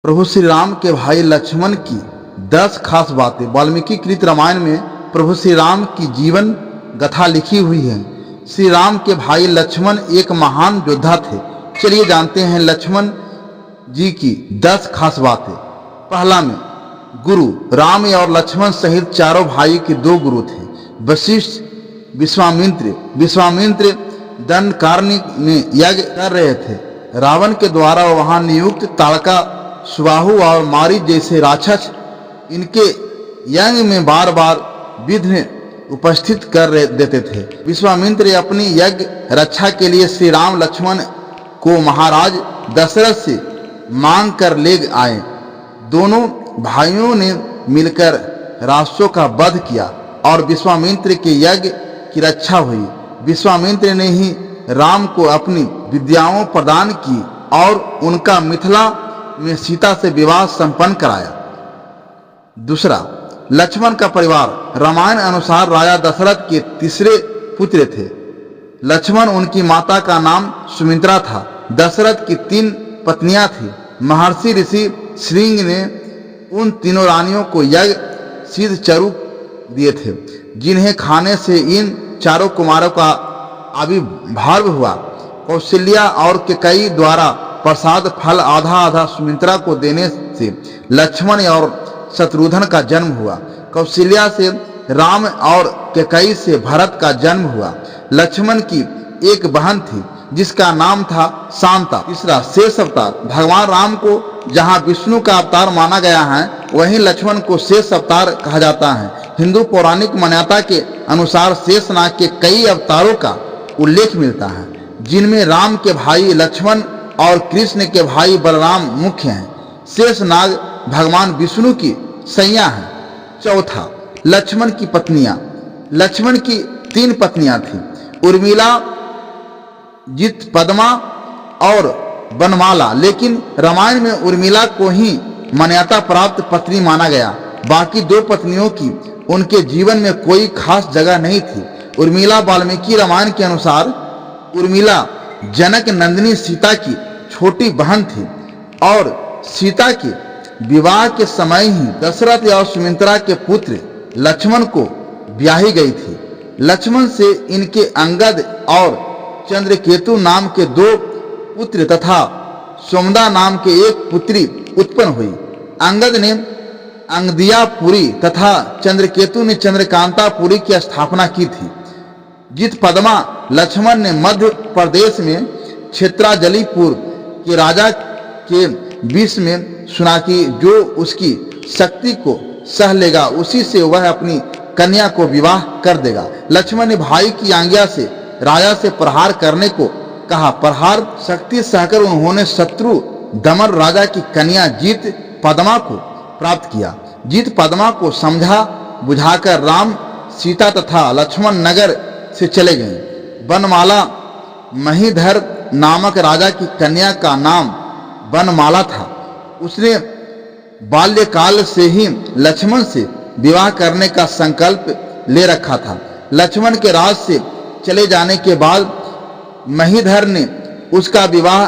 प्रभु श्री राम के भाई लक्ष्मण की 10 खास बातें। वाल्मीकि कृत रामायण में प्रभु श्री राम की जीवन गाथा लिखी हुई है। श्री राम के भाई लक्ष्मण एक महान योद्धा थे। चलिए जानते हैं लक्ष्मण जी की 10 खास बातें। पहला में गुरु। राम और लक्ष्मण सहित चारों भाई के 2 गुरु थे, वशिष्ठ, विश्वामित्र। विश्वामित्र दंडकारण्य में यज्ञ कर रहे थे। रावण के द्वारा वहां नियुक्त ताड़का, सुबाहु और मारीच जैसे राक्षस इनके यज्ञ में बार बार विघ्न उपस्थित कर देते थे। विश्वामित्र अपनी यज्ञ रक्षा के लिए श्री राम लक्ष्मण को महाराज दशरथ से मांग कर ले आए। दोनों भाइयों ने मिलकर राक्षसों का वध किया और विश्वामित्र के यज्ञ की रक्षा हुई। विश्वामित्र ने ही राम को अपनी विद्याओं प्रदान की और उनका मिथिला में सीता से विवाह संपन्न कराया। दूसरा, लक्ष्मण का परिवार। रामायण अनुसार राजा दशरथ के तीसरे पुत्र थे। लक्ष्मण, उनकी माता का नाम सुमित्रा था। दशरथ की 3 पत्नियां थी। महर्षि ऋषि श्रृंग ने उन तीनों रानियों को यज्ञ सिद्ध चरु दिए थे, जिन्हें खाने से इन चारों कुमारों का आविर्भाव हुआ। कौशल्या और केकई द्वारा प्रसाद फल आधा आधा सुमित्रा को देने से लक्ष्मण और शत्रुघ्न का जन्म हुआ। कौशल्या से राम और केकई से भरत का जन्म हुआ। लक्ष्मण की एक बहन थी जिसका नाम था शांता। तीसरा, शेष अवतार। भगवान राम को जहां विष्णु का अवतार माना गया है, वहीं लक्ष्मण को शेष अवतार कहा जाता है। हिंदू पौराणिक मान्यता के अनुसार शेषनाग के कई अवतारों का उल्लेख मिलता है, जिनमें राम के भाई लक्ष्मण और कृष्ण के भाई बलराम मुख्य हैं। शेषनाग भगवान विष्णु की सैया हैं। चौथा, लक्ष्मण की पत्नियां। लक्ष्मण की 3 पत्नियां थीं, उर्मिला, जित पद्मा और बनमाला। लेकिन रामायण में उर्मिला को ही मान्यता प्राप्त पत्नी माना गया। बाकी 2 पत्नियों की उनके जीवन में कोई खास जगह नहीं थी। उर्मिला वाल्मीकि रामायण के अनुसार उर्मिला जनक नंदिनी सीता की छोटी बहन थी और सीता के विवाह के समय ही दशरथ और सुमित्रा के पुत्र लक्ष्मण को ब्याही गई थी। लक्ष्मण से इनके अंगद और चंद्रकेतु नाम के 2 पुत्र तथा सोमदा नाम के 1 पुत्री उत्पन्न हुई। अंगद ने अंगदियापुरी तथा चंद्रकेतु ने चंद्रकांतापुरी की स्थापना की थी। जित पद्मा लक्ष्मण ने मध्य प्रदेश में क्षेत्राजलीपुर के राजा के विष में सुना कि जो उसकी शक्ति को सह लेगा उसी से वह अपनी कन्या को विवाह कर देगा। लक्ष्मण ने भाई की आज्ञा से राजा से प्रहार करने को कहा। प्रहार शक्ति सहकर उन्होंने शत्रु दमन राजा की कन्या जीत पद्मा को प्राप्त किया। जीत पद्मा को समझा बुझाकर राम, सीता तथा लक्ष्मण नगर से चले गए। बनमाला महीधर नामक राजा की कन्या का नाम बनमाला था। उसने बाल्यकाल से ही लक्ष्मण से विवाह करने का संकल्प ले रखा था। लक्ष्मण के राज से चले जाने के बाद महीधर ने उसका विवाह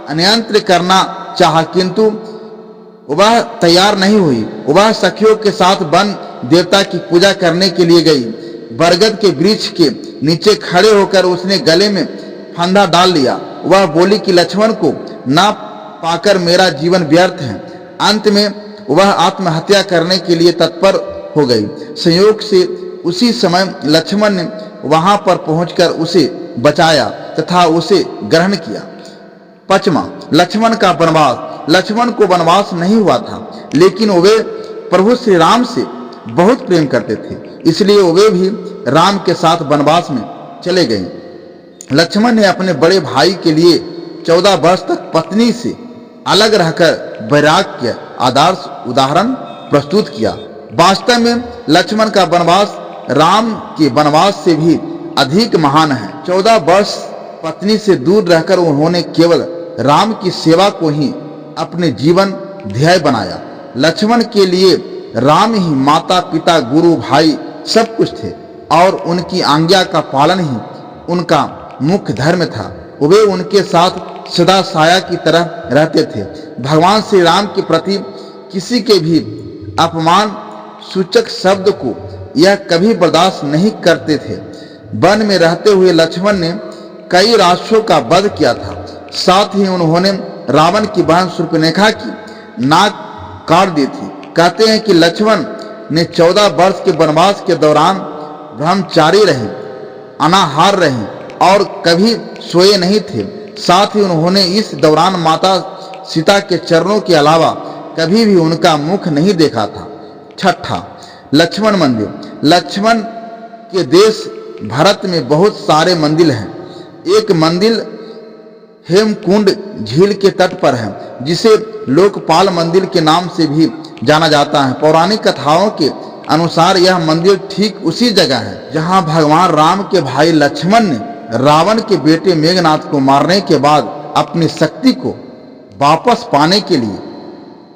अन्यंत्र करना चाहा, किंतु वह तैयार नहीं हुई। वह सखियों के साथ वन देवता की पूजा करने के लिए गई। बरगद के वृक्ष के नीचे खड़े होकर उसने गले में फंदा डाल लिया। वह बोली कि लक्ष्मण को ना पाकर मेरा जीवन व्यर्थ है। अंत में वह आत्महत्या करने के लिए तत्पर हो गई। संयोग से उसी समय लक्ष्मण ने वहां पर पहुंचकर उसे बचाया तथा उसे ग्रहण किया। 5वां, लक्ष्मण का वनवास। लक्ष्मण को वनवास नहीं हुआ था, लेकिन वे प्रभु श्री राम से बहुत प्रेम करते थे, इसलिए वे भी राम के साथ वनवास में चले गए। लक्ष्मण ने अपने बड़े भाई के लिए 14 वर्ष तक पत्नी से अलग रहकर वैराग्य के आदर्श उदाहरण प्रस्तुत किया। वास्तव में लक्ष्मण का वनवास राम के वनवास से भी अधिक महान है। 14 वर्ष पत्नी से दूर रहकर उन्होंने केवल राम की सेवा को ही अपने जीवन ध्येय बनाया। लक्ष्मण के लिए राम ही माता, पिता, गुरु, भाई सब कुछ थे और उनकी आज्ञा का पालन ही उनका मुख्य धर्म था। वे उनके साथ सदा साया की तरह रहते थे। भगवान श्री राम के प्रति किसी के भी अपमान सूचक शब्द को यह कभी बर्दाश्त नहीं करते थे। वन में रहते हुए लक्ष्मण ने कई राक्षसों का वध किया था। साथ ही उन्होंने रावण की बहन शूर्पणखा की नाक काट दी थी। कहते हैं कि लक्ष्मण ने 14 वर्ष के वनवास के दौरान ब्रह्मचारी रहे, अनाहार रहे और कभी सोए नहीं थे। साथ ही उन्होंने इस दौरान माता सीता के चरणों के अलावा कभी भी उनका मुख नहीं देखा था। छठा, लक्ष्मण मंदिर। लक्ष्मण के देश भारत में बहुत सारे मंदिर हैं। एक मंदिर हेमकुंड झील के तट पर है, जिसे लोकपाल मंदिर के नाम से भी जाना जाता है। पौराणिक कथाओं के अनुसार यह मंदिर ठीक उसी जगह है जहां भगवान राम के भाई लक्ष्मण ने रावण के बेटे मेघनाथ को मारने के बाद अपनी शक्ति को वापस पाने के लिए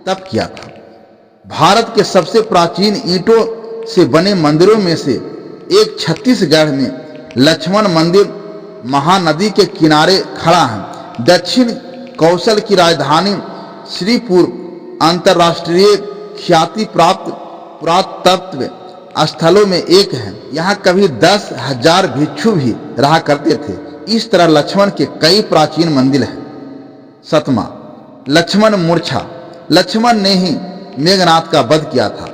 तप किया था। भारत के सबसे प्राचीन ईंटों से बने मंदिरों में से एक छत्तीसगढ़ में लक्ष्मण मंदिर महानदी के किनारे खड़ा है। दक्षिण कौशल की राजधानी श्रीपुर अंतर्राष्ट्रीय ख्याति प्राप्त पुरातत्व स्थलों में एक है। यहाँ कभी 10,000 भिक्षु भी रहा करते थे। इस तरह लक्ष्मण के कई प्राचीन मंदिर हैं। सतमा, लक्ष्मण मूर्छा। लक्ष्मण ने ही मेघनाथ का वध किया था।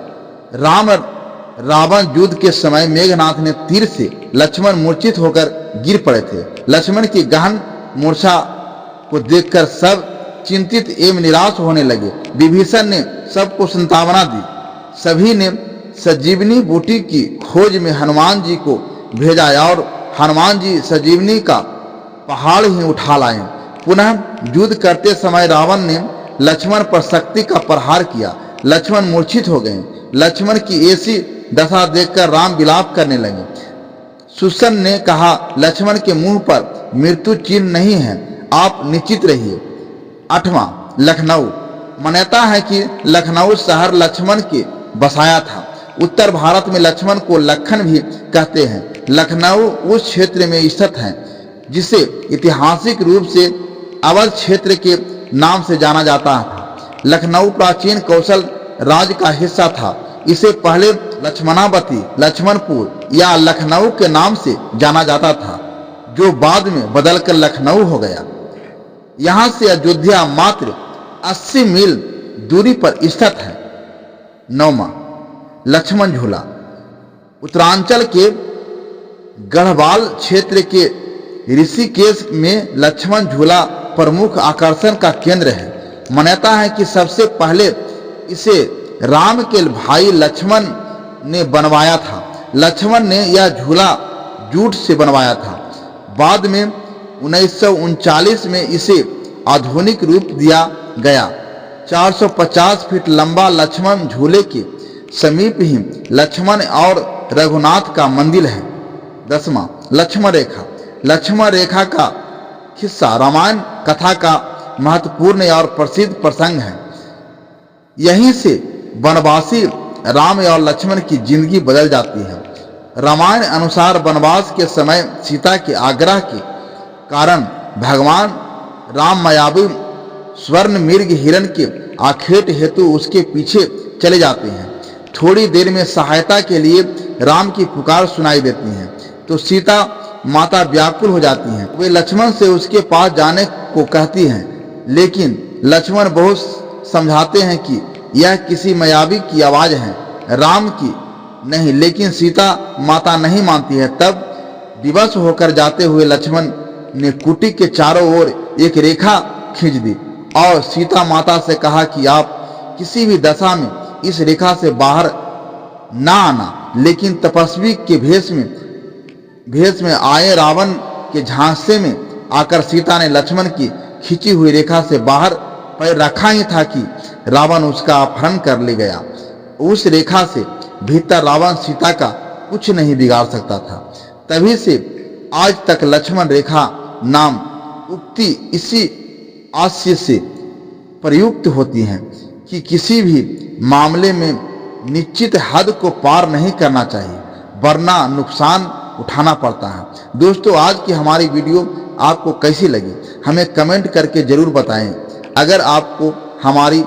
रावण युद्ध के समय मेघनाथ ने तीर से लक्ष्मण मूर्छित होकर गिर पड़े थे। लक्ष्मण की गहन मूर्छा को देखकर सब चिंतित एवं निराश होने लगे। विभीषण ने सबको सांत्वना दी। सभी ने संजीवनी बूटी की खोज में हनुमान जी को भेजा और हनुमान जी संजीवनी का पहाड़ ही उठा लाए। पुनः युद्ध करते समय रावण ने लक्ष्मण पर शक्ति का प्रहार किया। लक्ष्मण मूर्छित हो गए। लक्ष्मण की ऐसी दशा देखकर राम विलाप करने लगे। सुसन ने कहा, लक्ष्मण के मुंह पर मृत्यु चिन्ह नहीं है, आप निश्चित रहिए। 8वां, लखनऊ। मान्यता है कि लखनऊ शहर लक्ष्मण के बसाया था। उत्तर भारत में लक्ष्मण को लखन भी कहते हैं। लखनऊ उस क्षेत्र में स्थित है जिसे ऐतिहासिक रूप से अवध क्षेत्र के नाम से जाना जाता है। लखनऊ प्राचीन कौशल राज्य का हिस्सा था। इसे पहले लक्ष्मणावती, लक्ष्मणपुर या लखनऊ के नाम से जाना जाता था, जो बाद में बदलकर लखनऊ हो गया। यहाँ से अयोध्या मात्र 80 मील दूरी पर स्थित है। 9वां, लक्ष्मण झूला। उत्तरांचल के गढ़वाल क्षेत्र के ऋषिकेश में लक्ष्मण झूला प्रमुख आकर्षण का केंद्र है। मान्यता है कि सबसे पहले इसे राम के भाई लक्ष्मण ने बनवाया था। लक्ष्मण ने यह झूला जूट से बनवाया था। बाद में 1939 में इसे आधुनिक रूप दिया गया। 450 फीट लंबा लक्ष्मण झूले के समीप ही लक्ष्मण और रघुनाथ का मंदिर है। 10वां, लक्ष्मण रेखा। लक्ष्मण रेखा का हिस्सा रामायण कथा का महत्वपूर्ण और प्रसिद्ध प्रसंग है। यहीं से वनवासी राम और लक्ष्मण की जिंदगी बदल जाती है। रामायण अनुसार वनवास के समय सीता के आग्रह के कारण भगवान राम मायावी स्वर्ण मृग हिरण के आखेट हेतु उसके पीछे चले जाते हैं। थोड़ी देर में सहायता के लिए राम की पुकार सुनाई देती है तो सीता माता व्याकुल हो जाती हैं। वे लक्ष्मण से उसके पास जाने को कहती हैं, लेकिन लक्ष्मण बहुत समझाते हैं कि यह किसी मायावी की आवाज है, राम की नहीं। लेकिन सीता माता नहीं मानती है। तब विवश होकर जाते हुए लक्ष्मण ने कुटी के चारों ओर एक रेखा खींच दी और सीता माता से कहा कि आप किसी भी दशा में इस रेखा से बाहर ना आना। लेकिन तपस्वी के भेष में आए रावण के झांसे में आकर सीता ने लक्ष्मण की खींची हुई रेखा से बाहर पैर रखा ही था कि रावण उसका अपहरण कर ले गया। उस रेखा से भीतर रावण सीता का कुछ नहीं बिगाड़ सकता था। तभी से आज तक लक्ष्मण रेखा नाम उक्ति इसी आशय से प्रयुक्त होती है कि किसी भी मामले में निश्चित हद को पार नहीं करना चाहिए, वरना नुकसान उठाना पड़ता है। दोस्तों, आज की हमारी वीडियो आपको कैसी लगी हमें कमेंट करके जरूर बताएं। अगर आपको हमारी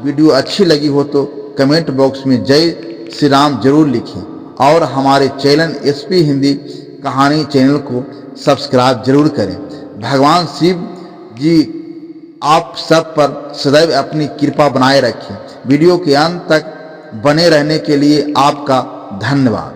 वीडियो अच्छी लगी हो तो कमेंट बॉक्स में जय श्री राम जरूर लिखें और हमारे चैनल एसपी हिंदी कहानी चैनल को सब्सक्राइब जरूर करें। भगवान शिव जी आप सब पर सदैव अपनी कृपा बनाए रखें। वीडियो के अंत तक बने रहने के लिए आपका धन्यवाद।